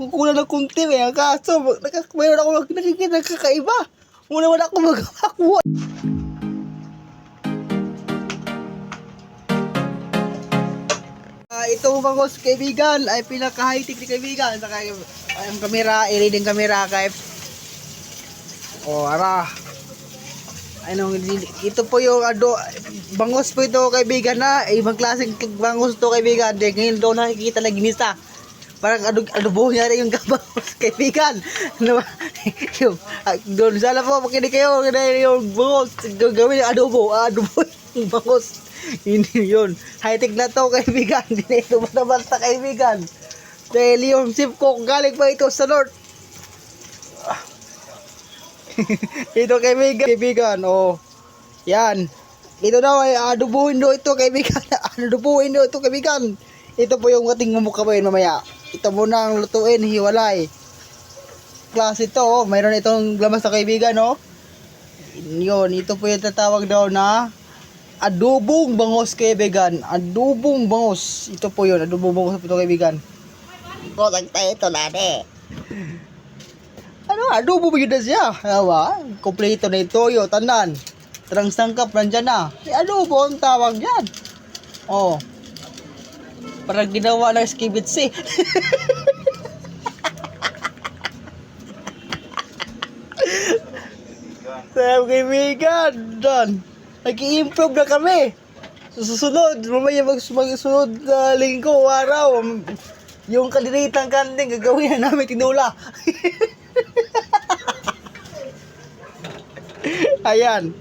kukulang ng kunti eh. Kaso, mayroon ako nakikita kakaiba. Muna wala ako magawa. Itong bangos kaibigan ay pinaka-high-tech ni kaibigan. Saka yung kamera, i-reading camera kay ara. Ito po yung bangos po ito kaibigan na ibang klaseng bangos to kaibigan. Ngayon daw nakikita na ginisa. Parang adobo niya rin yung bangos kaibigan. Yung doon sana po makinig kayo yung bangos gawin yung adobo yung bangos. Hindi yun. High-tech na to kaibigan. Hindi na ito basta kaibigan. Dahil yung sip ko galing pa ito sa north. Ito kaibigan. Oh. Yan. Ito daw ay adobuhin do ito kaibigan. Adobuhin do ito kaibigan. Ito po yung ating mumukawin mamaya. Ito muna ang lutuin, hiwalay. Klase ito, oh. Mayroon itong lamas na kaibigan, oh. Yun, ito po yung tatawag daw na adobong bangos kaibigan. Adobong bangos. Ito po yun, adobong bangos ito kaibigan. Kotang tayo ito lade. Adobo ba yun na siya? Awa, kompleto na ito yun, tandaan. Tarang sangkap, nandyan na. Adobo ang tawag yan. Oh. Parang ginawa ng skibitsi. Sabi kaibigan, Dan. Nag-i-improve na kami. Susunod, mamaya magsunod na linggo, araw. Yung kaliritang kanding, gagawin na namin tinula. Ayan.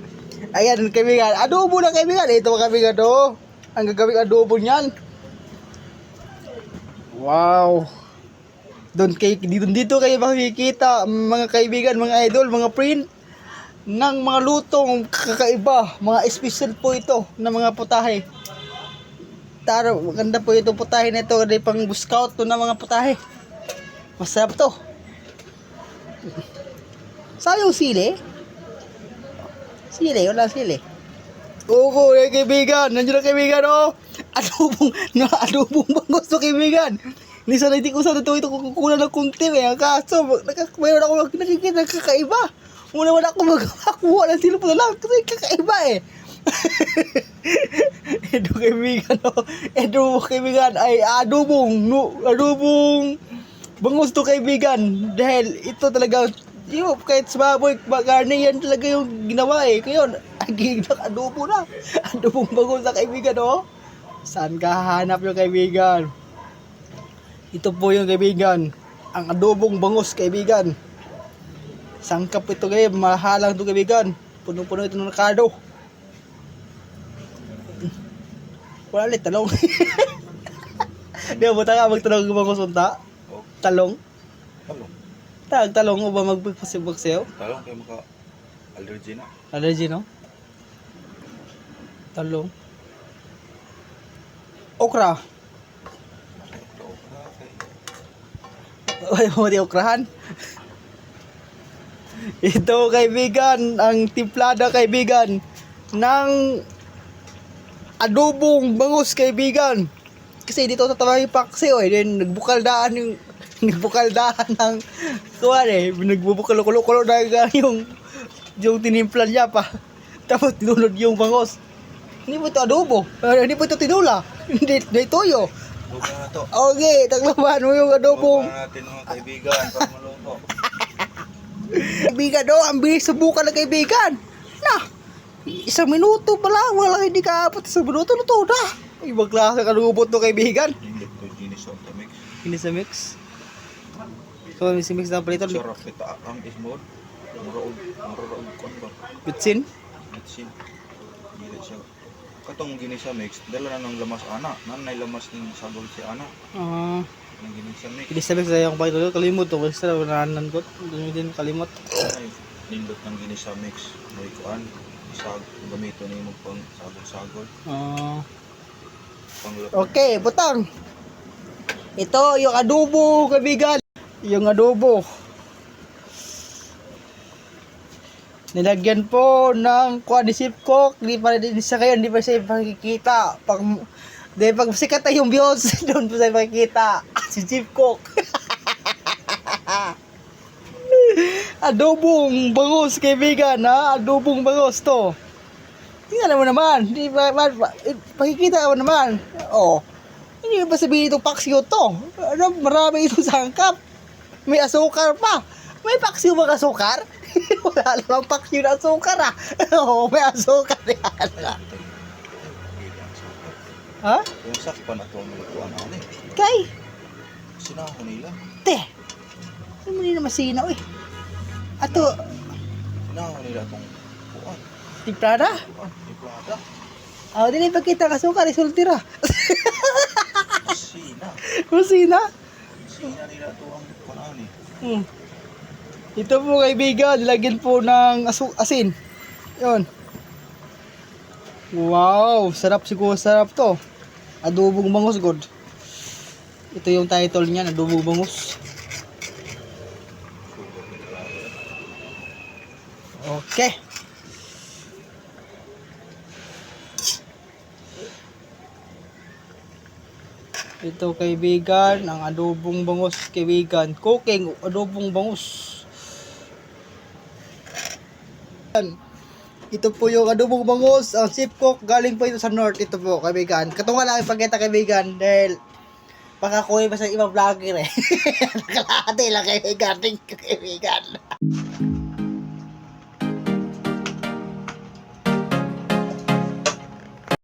Ayan kaibigan. Adobo na kaibigan. Ito kaibigan do. Ang gagawing adobo niyan. Wow. Dito kayo makikita mga kaibigan, mga idol, mga print ng mga lutong kakaiba, mga special po ito na mga putahe. Taro, maganda po ito putahe na ito, kasi pang scout to na mga putahe. Masarap to. Saan yung sili? Sili, wala sili. Oo, kaibigan, nandiyan na kaibigan, oh. Adobong bangos to kaibigan. Hindi ko sana ito kukulang ng kunti eh. Kaso, mayroon ako nakikita kakaiba. Muna wala ako magawa. Kuha ng silo po na lang. Kasi kakaiba eh. Ito kaibigan, oh. Ito kaibigan ay adobong bangos to kaibigan. Dahil ito talaga, kahit sa baboy, karne yan talaga yung ginawa eh. Kaya adobo na. Adobong bangos na kaibigan, oh. Saan ka hahanap yung kaibigan? Ito po yung kaibigan. Ang adobong bangos kaibigan. Sangkap ito kayo. Mahalang ito kaibigan. Punong-puno ito ng nakado. Wala ulit, talong. Di ba buta ka magtanong ng bangos unta? Talong? Talong? Talong o ba magpagpasibagseo? Talong kayo maka-allergy na. Allergy, no? Talong. Okra. Ay, mo di okrahan. Ito kaibigan, ang timplada kaibigan ng adobong bangus kaibigan. Kasi dito sa tawagin paksiw eh, then nagbukaldaan ng kuwan eh, nagbubukal-kulo na yung tinimplan niya pa. Tapos tinulod yung bangus. Hindi po ito adobo, hindi po ito tinula, hindi toyo. Okay, taglaban mo yung adobong. Bukan natin mga kaibigan para maluto. Kaibigan do, ang bilis subukan ng kaibigan. Na, 1 minuto pa lang, wala hindi ka apat 1 minuto, luto na. Ibang klase ka lubot no kaibigan. Hindi ko ginisok sa mix. Hindi sa mix. So, si mix na palito. Sarap kita ang ismod. Maraog kontor. Bitsin. Bitsin. Hindi siya. Katong ginisa mix, dala na ng lamas ana. Nanay lamas ng sagol si ana. Ang ginisa mix. Hindi sa mix na yung palito, kalimot to. Basta na nanan ko. Doon din kalimot. Ay, nindot ng ginisa mix. May kuan. Gamito ni mo pang sagol-sagol. Okay, butang. Ito yung adobo, kaibigan. Yung adobo. Nilagyan po ng quadrisip coke. Hindi pa rin sa kayo, hindi pa siya makikita. Pag sikat na yung views, doon po siya makikita. Si Chip Coke. Adobong bangus, kaibigan, ha? Adobong bangus to. Tingnan mo naman. Di ba, pakikita mo naman. Oh. Hindi ba sabihin itong paksiw to? Ano, marami itong sangkap. May asukar pa. May paksiw bang asukar? Wala namang paksiw na asukar, ah. Oo, may asukar yan. Ha? Yung sakpan na itong lutuan ani. Kay, Sinahon nila. te. Hindi mo nila masinaw eh. Ato, Sinahon nila itong kuan. timplada? Kuan, iplada. Oh, dili pagkita ka asukar, isultira. Sina. Masina? Sina nila ito ang kuan ani. Ito po kaibigan, lagyan po ng asin. Yun. Wow, sarap siguro, sarap to. Adobong bangus, god. Ito yung title niya, adobong bangus. Okay. Ito kaibigan, ang adobong bangus kaibigan. Cooking adobong bangus. Ito po yung adobong bangus, ang chef cook, galing po ito sa north. Ito po kaibigan. Katunga lang ipagkita kaibigan dahil baka kuha pa sa ibang vlogger eh. Nakalahati lang kaibigan. Thank you kaibigan.